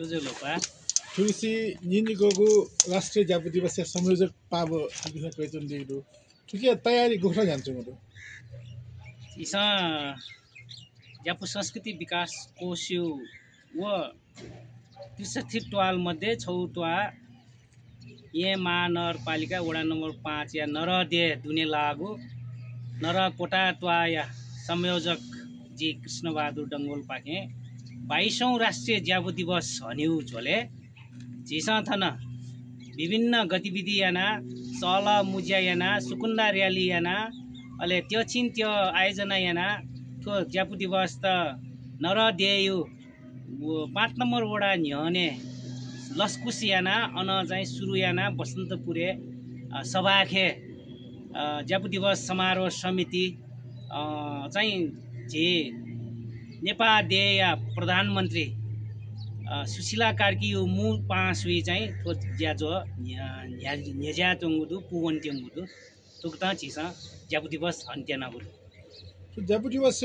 조절로가 Tusi nyinyi gogo राष्ट्रिय ज्यापु दिवस संयोजक पाबो किन कहितुन दिदु ठिकै तयारी गोख्रा जान्छु म इसा ज्यापु संस्कृति विकास कोशियो व 63 मध्ये 6 ये महानगरपालिका वडा नम्बर 5 या नरदे दुने लागु नरकोटा या संयोजक जी कृष्णबहादुर डङ्गोल पाखे 22औं राष्ट्रिय ज्यापु दिवस हन्यु झोले झिसा थन विभिन्न गतिविधि याना सल मुजिया याना सुकुन्दा र्याली याना अले त्यो छिन त्यो आयोजना याना ठो ज्यापु दिवस त नरदेयु 5 नम्बर वडा न्यने लस्कुस याना अन चाहिँ सुरु याना बसन्तपुरे सभाखे ज्यापु दिवस समारोह समिति चाहिँ जे नेपाल देया प्रधानमन्त्री सुशीला कार्की यो मु पाँचवी चाहिँ थो ज्याजो न्याज्या चंगुदु पुवन चंगुदु तुक्ता छिसा ज्यापु दिवस अन्त्य नगुदु ज्यापु दिवस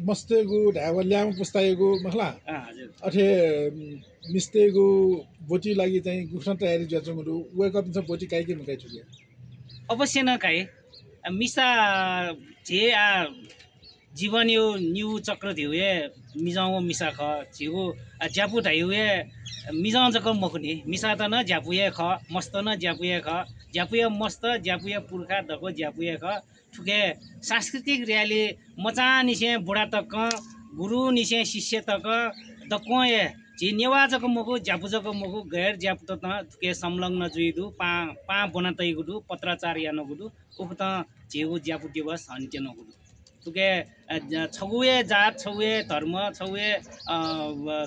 मस्तेगु ढावल्याम पुस्तायगु मखला हजुर अथे मिस्तेगु बोटी लागि चाहिँ गुफ्न तयारी जचंगु वेक अप छ बोटी काई के मकाइ छु अवश्य न काई मिसा जे जीवन यो न्यू चक्र दिउए मिजाउ मिसा ख छिगु ज्यापु धाइउए मिजाउ जक मखुनी मिसा त न ज्यापुए ख मस्त न ज्यापुए ख ज्यापुए मस्त ज्यापुए पुर्खा दको ज्यापुए ख ठुके सांस्कृतिक र्याली मचा निसे बुढा तक गुरु निसे शिष्य तक दकोए जे नेवा जक मगु ज्यापु जक मगु गैर ज्यापु त ठुके संलग्न जुइदु पा बनातै गुदु पत्राचार यानो गुदु उक्त जेगु ज्यापु दिवस अन्त्य नगुदु तुके छगुए जात छगुए धर्म छगुए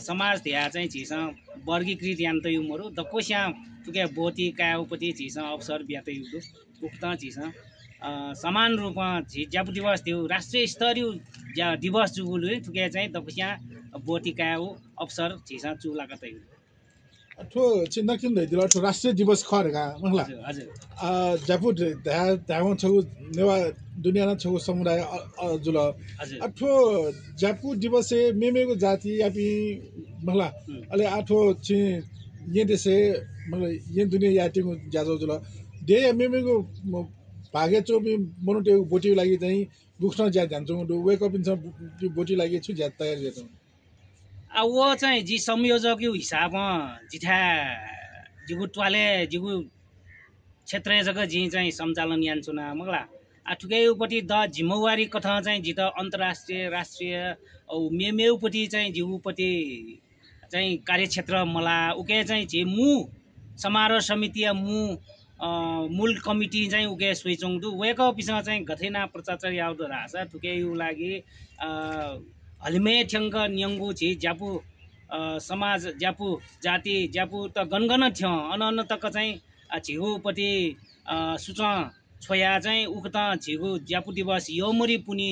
समाज ध्या चाहिँ झिसा वर्गीकृत यान्त युमरु दकोस्या तुके बोती काउपति झिसा अवसर ब्यात युदु उक्त झिसा समान रूपमा ज्यापु दिवस थियो राष्ट्रिय स्तरीय दिवस जुगुलु तुके चाहिँ दकोस्या बोती काउ अवसर झिसा चुलाका तै ठो चिन्ता किन दैदिला ठो राष्ट्रिय दिवस खरेगा मखला हजुर ज्यापु धावन छगु नेवा दुनियाना छगु समुदाय जुल अठो ज्यापु दिवस मेमेगु जाति यापि मखला अले आठो छि ये देशे मतलब ये दुनिया यातिगु ज्याजो जुल दे मेमेगु भागे चोबी मनुटे बोटी लागि चाहिँ गुख्न ज्या जान्छु वेक अप इन बोटी लागि छु ज्या तयार जेतो वो चाहिँ जी संयोजक यो हिसाबमा जिठा जिगु ट्वाले जिगु क्षेत्रीय जग्गा जी चाहिँ सञ्चालन यान्छुना मगला ठुकैपट्टि द जिम्मेवारी कथा चाहिँ जित अन्तर्राष्ट्रिय राष्ट्रिय औ मेमेउपट्टि चाहिँ जिउपट्टि चाहिँ कार्यक्षेत्र मला उके चाहिँ जे मु समारोह समिति या मु मूल कमिटी चाहिँ उके सोइचोङदु वेक पिसा चाहिँ गथेना प्रचार याउदो रासा ठुकै यु लागि हलिमे ठ्यङ्ग न्यङ्गु छि ज्यापु समाज ज्यापु जाति ज्यापु त गनगन थियो अन तक चाहिँ झिगुपट्टि सुच छोया चाहिँ उक्त झिगु ज्यापु दिवस यमुरी पुनि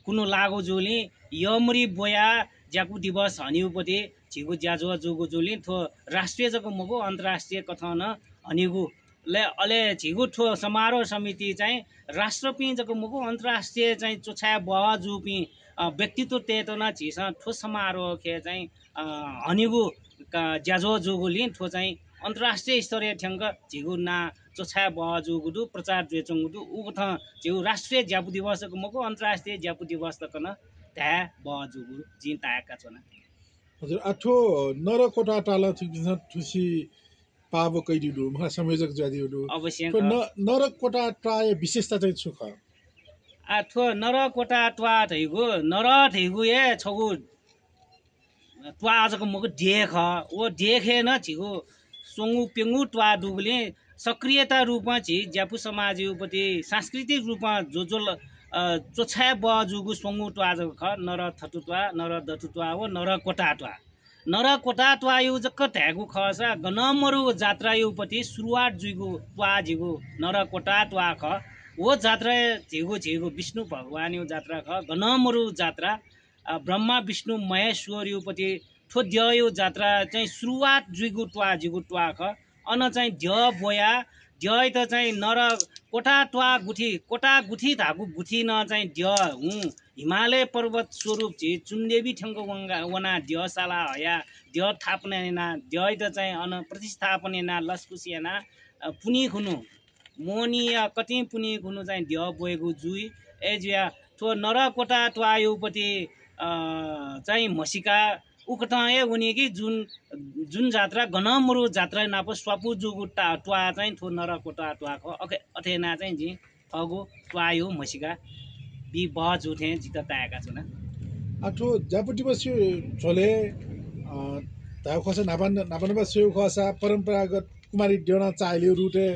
कुनु लागु जुली यमुरी बोया ज्यापु दिवस हनिउपट्टि झिगु ज्याजो जुगु जुली थो राष्ट्रिय जको मगु अन्तर्राष्ट्रिय कथन हनिगु ले अले झिगु ठो समारोह समिति चाहिँ राष्ट्रपि जको मगु अन्तर्राष्ट्रिय चाहिँ चोछा बवा जुपि व्यक्तित्व तेतना झिसा ठो समारोह खे चाहिँ हनिगु ज्याजो जुगुली ठो चाहिँ अन्तर्राष्ट्रिय स्तरीय ठ्याङ्ग झिगु ना चोछा बजुगुदु प्रचार द्वेचुगुदु उगथ झिगु राष्ट्रिय ज्यापु दिवसको मको अन्तर्राष्ट्रिय ज्यापु दिवस तकन त्या बजुगु जिन ताका छना हजुर अठो नरकोटा टाला ठुसी पाबो कैदिदु म संयोजक ज्यादिदु अवश्य नरकोटा टाय विशेषता चाहिँ छु ख आठो नरकोटा ट्वा धैगु नर धैगु ए छगु ट्वा आजको मको देख ओ देखे न झिगु सोंगु पेंगु ट्वा दुगले सक्रियता रूपमा छि ज्यापु समाजयुपट्टि सांस्कृतिक रूपमा जो चोछा बजुगु सोंगु ट्वा जको ख नर थटुट्वा नर दटुट्वा हो नरकोटा ट्वा यु जक्क थ्यागु खसा गनमरु जात्रा युपट्टि सुरुवात जुगु ट्वा झिगु नरकोटा ट्वा ख वो जात्रा झिगु विष्णु भगवान यो जात्रा ख गनमरु जात्रा ब्रह्मा विष्णु महेश्वर युपट्टि ठो द्य यो जात्रा चाहिँ सुरुवात जुगु ट्वा झिगु ट्वा ख अन चाहिँ ध्य बोया ड्य त चाहिँ नर कोटा ट्वा गुठी धागु गुठी न चाहिँ ड्य हुँ हिमालय पर्वत स्वरूप चाहिँ चुनदेवी ठेङ्गो वना ड्य साला हया ड्य थापनेना ड्य त चाहिँ अन प्रतिस्थापनेना लस्कुसियाना पुनी खुनु मोनी या कति पुनी खुनु चाहिँ ड्य बोएको जुई एजिया थो नर कोटा ट्वायुपति चाहिँ मसिका उकटाए उनी कि जुन जात्रा गनमरु जात्रा नाप स्वापु जुगु ट्वा चाहिँ थो नर कोटा ट्वाको अथेना चाहिँ जी अगु ट्वायो मसिका बी बज उठे जित ताएका छन् अथो जापुटी बस्यो झोले ताउ खसा नापन बस्यो खसा परम्परागत कुमारी ड्योना चाइल्यो रुटे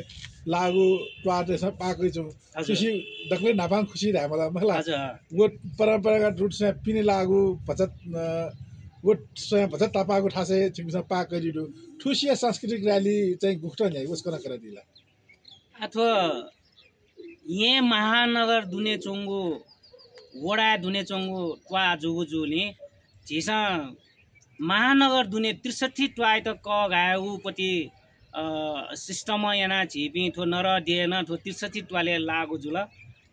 लागु ट्वाटे सब पाकै छु खुसी दक्ले नापाङ खुसी रहा मलाई वो परम्परागत रुट से पिने लागु भचत वो स्वयं भचत तापाको ठासे छिमसा पाकै दिदु ठुसिया सांस्कृतिक रैली चाहिँ गुक्टा न्याय उसको नकर दिला अथवा ये महानगर दुने चोंगु वडा दुने चोंगु ट्वा जुगु जुले झिसा महानगर दुने 63 ट्वाइ त क गाउ पति सिस्टम याना छिपी थो नर दिएन थो 63 ट्वाले लागु जुल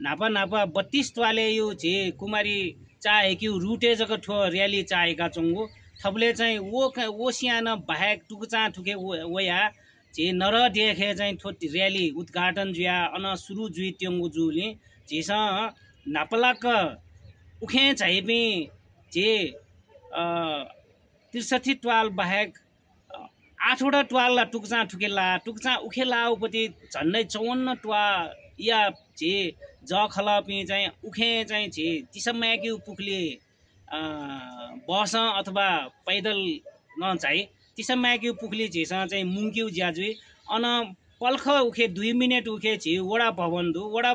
नापा 32 ट्वाले यो झे कुमारी चाहे कि रुटे जग ठो रैली चाहेका चोंगु थपले चाहिँ वो सियान बाहेक टुकचा ठुके वया जे नर देखे चाहिँ थो रैली उद्घाटन जुया अन सुरु जुइ ट्यंगु जुले जेसा नापलाक उखे चाहिपी जे 63 ट्वाल बाहेक 8वटा ट्वालला टुकचा ठुकेला टुकचा उखेला उपति झन्डै 54 ट्वा या जे ज खलपी चाहिँ उखे चाहिँ जे तिसम्याकी पुखले बस अथवा पैदल न चाहिँ तिसम्याकी पुखले जेसा चाहिँ मुङ्क्यु ज्याजुई अन पल्ख उखे 2 मिनेट उखे छि वडा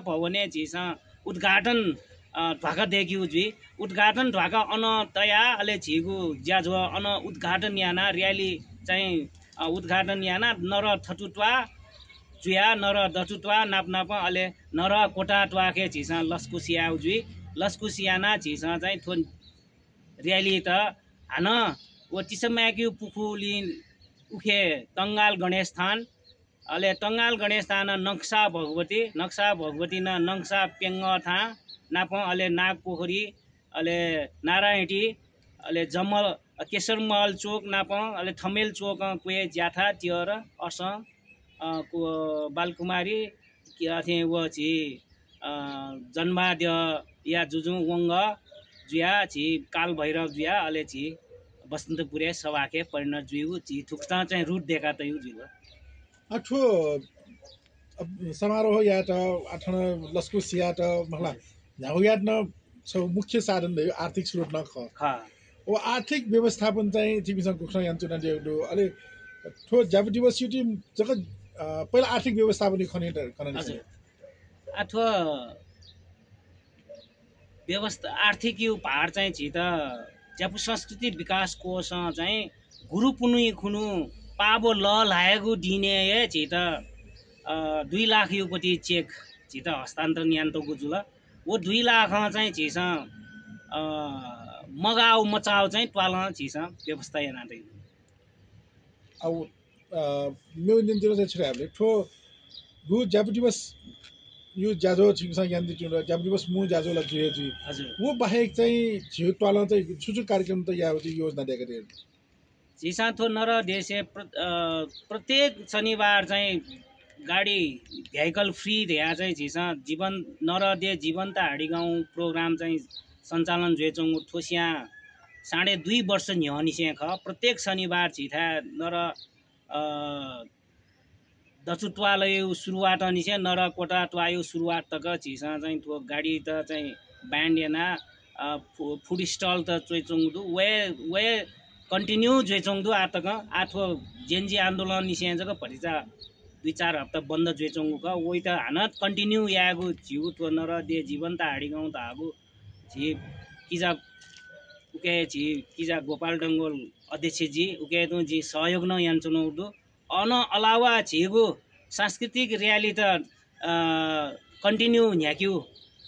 भवने जेसा उद्घाटन ढाका देखियो जी उद्घाटन ढाका अन तया अले छिगु ज्याजो अन उद्घाटन याना रैली चाहिँ उद्घाटन याना नर थटुटवा जुया नर दचुटवा नाप अले नर कोटा ट्वाके झिसा लस्कुसिया जुई लस्कुसियाना झिसा चाहिँ थोन रैली त हान वो तिसम्याकी पुखुली उखे तंगाल गणेश स्थान अले तंगाल गणेश स्थान नक्सा भगवती न नक्सा पेंग था नाप अले नाग पोखरी अले नारायणी अले जमल केशरमहल चोक नाप अले थमेल चोक कुए ज्याथा तियर अस को बालकुमारी कि अथे वो छि जन्माद्य या जुजु वंग जुया छि काल भैरव जुया अले छि बसन्तपुरे सवाके परिणत जुयु छि थुक्ता चाहिँ रुट देखा त यु जुल अठो समारोह या त आठन लस्कुसिया त मला न्याउ याद न छ मुख्य साधन भयो आर्थिक स्रोत न ख ओ आर्थिक व्यवस्थापन चाहिँ तिमीसँग कुख्न यान्चु न देउ अले ठो जाबुटी बस्युटी जक पहिला आर्थिक व्यवस्थापन खने हजुर अथवा व्यवस्था आर्थिक यो पहाड चाहिँ छि त ज्यापु संस्कृति विकास कोष चाहिँ गुरु पुनुई खुनु पाबो ल लागेको दिने छि त 2 लाख योपति चेक छि त हस्तान्तरण यान्तको जुल वो 2 लाख चाहिँ छिस मगाउ मचाउ चाहिँ ट्वाल छिस व्यवस्था याना त अब meu nintir चाहिँ छिराले ठो गु जाबुटी बस यो जाजो छिङसा यान्ति जुन जाबुटी बस मु जाजो ल जुए जु हजुर वो बाहेक चाहिँ छिउ ट्वाल चाहिँ छुछु कार्यक्रम त या योजना दिएका थिए छिसा थो नर देशे प्रत्येक शनिबार चाहिँ गाडी भेहिकल फ्री दिया चाहिँ झिसा जीवन नर दे जीवन्त हाडी गाउँ प्रोग्राम चाहिँ सञ्चालन जुएचौँ ठोसिया 2.5 वर्ष न्यनिसे ख प्रत्येक शनिबार छिथा नर दचुटवालय सुरुवात निसे नर कोटा ट्वायो सुरुवात तक झिसा चाहिँ थो गाडी त चाहिँ ब्यान्ड याना फुड स्टल त चोइचौँदु वे कन्टिन्यू जुएचौँदु आतक आठो जेनजी आन्दोलन निसे जग भरिचा 2-4 हप्ता बन्द जुएचौँगु क वइ त हानत कन्टिन्यू यागु झिउ थो नर दे जीवन त हाडी गाउँ त आगु झि किजा उके झि किजा गोपाल डंगोल अध्यक्ष जी उके तो जी सहयोग न यान्चुनौदु अन अलावा झिगु सांस्कृतिक रैली त कन्टिन्यू न्याक्यु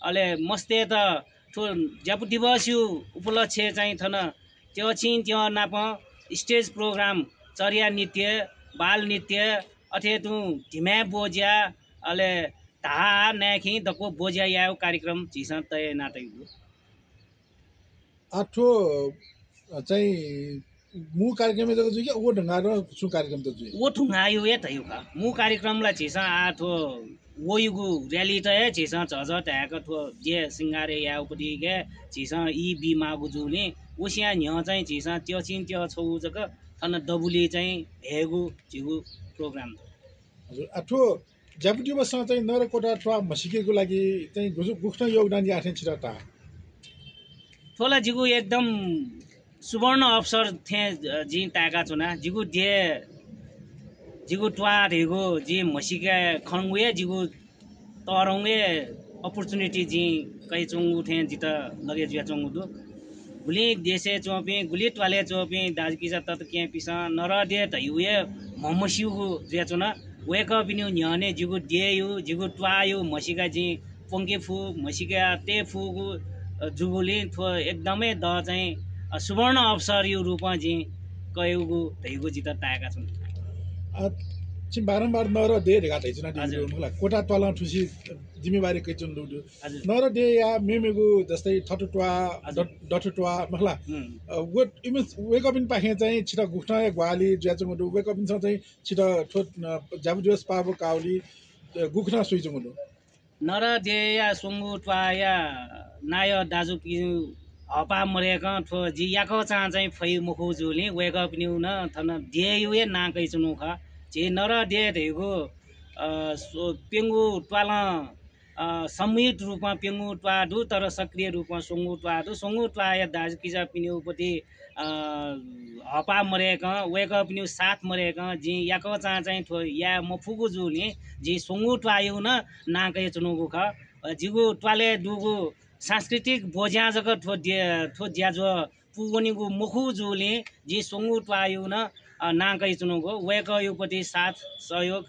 अले मस्ते त थो ज्यापु दिवस्यु उपलक्ष्य चाहिँ थन त्यो छिन त्यो नाप स्टेज प्रोग्राम चर्या नृत्य बाल नृत्य अथे तू ढिमे बोजिया अले धा नाखी दको बोजिया याओ कार्यक्रम झिसा तय नातै आठो चाहिँ मु कार्यक्रम जको जुके ओ ढंगा र सु कार्यक्रम त जुई वो ठुंगायो ये तय का मु कार्यक्रम ला झिसा आठो वोयुगु रैली तय झिसा झझ ट्याक थो जे सिंगारे या उपति के झिसा ई बी मागु जुले उसिया न्य चाहिँ झिसा त्यो छिन त्यो छौ जक थन दबुली चाहिँ हेगु झिगु प्रोग्राम हजुर आठो ज्यापुटी बसमा चाहिँ नरकोटा ट्वा मसिकेको लागि चाहिँ गुख्न योगदान याथे छिरता थोला जिगु एकदम सुवर्ण अवसर थे जी ताका चुना जिगु दे जिगु ट्वा धेगु जी मसिका खंगुए जिगु तरंगे अपर्चुनिटी जी कई चंगु थे जित लगे जिया चंगु दु गुली देशे चोपी गुली ट्वाले चोपी दाजकी तत के पिसा नर दे तयुए ममसिगु जे चुना वेक अप न्यू न्याने जिगु देयु जिगु ट्वायु मसिका जी पंके फु मसिका ते फुगु जुगुली थो एकदमै द चाहिँ सुवर्ण अवसर यो रूपमा जी कयुगु धैगु जित ताका छन् छिन बारम्बार नर दे ढेगा थै छुना दिनु मलाई कोटा टला ठुसी जिम्मेवारी कै चुन लुडु नर दे या मेमेगु जस्तै थटुटवा डटुटवा मला वेट इमेज वेक अप इन पाखे चाहिँ छिटा गुठ्न ग्वाली ज्याचुङडु वेक अप इन चाहिँ छिटा ठोट जाबु दिवस पाबो काउली गुखना सुइचुङडु नर दे या सुंगु ट्वा या नाय दाजु पि हपा मरेका ठो जी याको चा चाहिँ फै मुखु जुले वेक अप न्यू न थन देयु ए नाकै चुनु ख जे नर दे धेगु पेंगु ट्वाला संयुक्त रूपमा पेंगु ट्वाडु तर सक्रिय रूपमा सोंगु ट्वा या दाजु किजा पिन्युपति हपा मरेका वेक अप न्यू साथ मरेका जी याको चा चाहिँ ठो या मफुगु जुले जी सोंगु ट्वायु न नाकै चुनुगु ख जिगु ट्वाले दुगु सांस्कृतिक बोझ्या जग ठो ज्याजो पुगनिगु मुखु जुले जी सोंगु ट्वायु न नाकै चुनुगु वेक युपति साथ सहयोग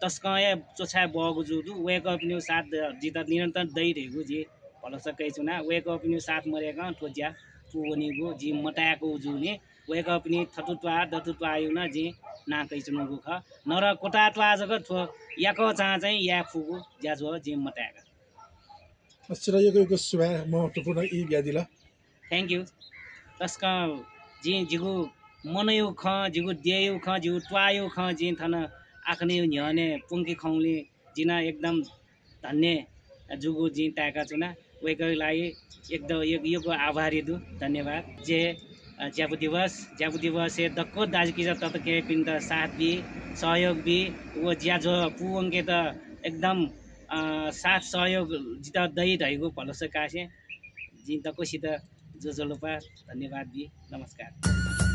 तस्कय चोछा बगु जुदु वेक अप न्यू साथ जित निरन्तर दै रहेगु जी भलसकै चुना वेक अप न्यू साथ मरेका ठो ज्या पुगनिगु जी मटाको जुले वेक अप न्यू थटुट्वा दटुट्वायु न जी नाकै चुनुगु ख नर कोटा ट्वा जग ठो याको चा चाहिँ या फुगु ज्याजो जी मटाका सिरायको सुभा महत्त्वपूर्ण ई ब्यादिला थ्याङ्क यू तस्का जी जिगु मनयु ख जिगु देयु ख जिगु ट्वायु ख जी थन आखने न्याने पुंकी खौले जिना एकदम धन्य जुगु जी ताका चुना वेकै लागि एकदम योको आभारी दु धन्यवाद जे ज्यापु दिवस ए दक्को दाजकी तत के पिन त साथ भी सहयोग भी वो ज्याजो पुंके त एकदम साथ सहयोग जिता दही रहेको भलोस कासे जी तकोसित जोजोलोपा धन्यवाद भी नमस्कार